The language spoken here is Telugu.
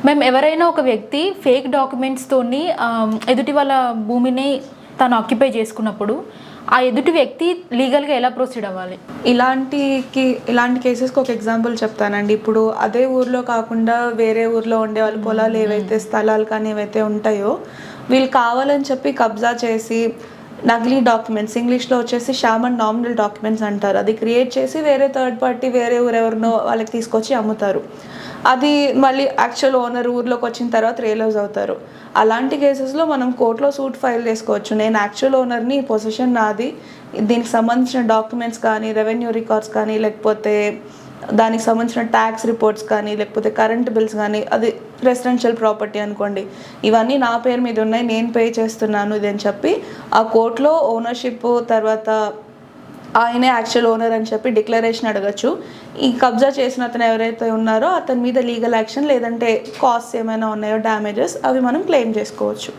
మేము ఎవరైనా ఒక వ్యక్తి ఫేక్ డాక్యుమెంట్స్తోని ఎదుటి వాళ్ళ భూమిని తను ఆక్యుపై చేసుకున్నప్పుడు ఆ ఎదుటి వ్యక్తి లీగల్గా ఎలా ప్రొసీడ్ అవ్వాలి? ఇలాంటి కేసెస్కి ఒక ఎగ్జాంపుల్ చెప్తానండి. ఇప్పుడు అదే ఊర్లో కాకుండా వేరే ఊర్లో ఉండే వాళ్ళ పొలాలు ఏవైతే స్థలాలు కానీ ఏవైతే ఉంటాయో వీళ్ళు కావాలని చెప్పి కబ్జా చేసి నకిలీ డాక్యుమెంట్స్, ఇంగ్లీష్లో వచ్చేసి షామ్ అండ్ నామినల్ డాక్యుమెంట్స్ అంటారు, అది క్రియేట్ చేసి వేరే థర్డ్ పార్టీ వేరే ఊరెవరినో వాళ్ళకి తీసుకొచ్చి అమ్ముతారు. అది మళ్ళీ యాక్చువల్ ఓనర్ ఊర్లోకి వచ్చిన తర్వాత రియలైజ్ అవుతారు. అలాంటి కేసెస్లో మనం కోర్టులో సూట్ ఫైల్ చేసుకోవచ్చు. నేను యాక్చువల్ ఓనర్ని, పొజిషన్ నాది, దీనికి సంబంధించిన డాక్యుమెంట్స్ కానీ, రెవెన్యూ రికార్డ్స్ కానీ, లేకపోతే దానికి సంబంధించిన ట్యాక్స్ రిపోర్ట్స్ కానీ, లేకపోతే కరెంట్ బిల్స్ కానీ, అది రెసిడెన్షియల్ ప్రాపర్టీ అనుకోండి, ఇవన్నీ నా పేరు మీద ఉన్నాయి, నేను పే చేస్తున్నాను ఇది అని చెప్పి ఆ కోర్టులో ఓనర్షిప్ తర్వాత ఆయనే యాక్చువల్ ఓనర్ అని చెప్పి డిక్లరేషన్ అడగచ్చు. ఈ కబ్జా చేసిన అతను ఎవరైతే ఉన్నారో అతని మీద లీగల్ యాక్షన్, లేదంటే కాస్ట్ ఏమైనా ఉన్నాయో డ్యామేజెస్, అవి మనం క్లెయిమ్ చేసుకోవచ్చు.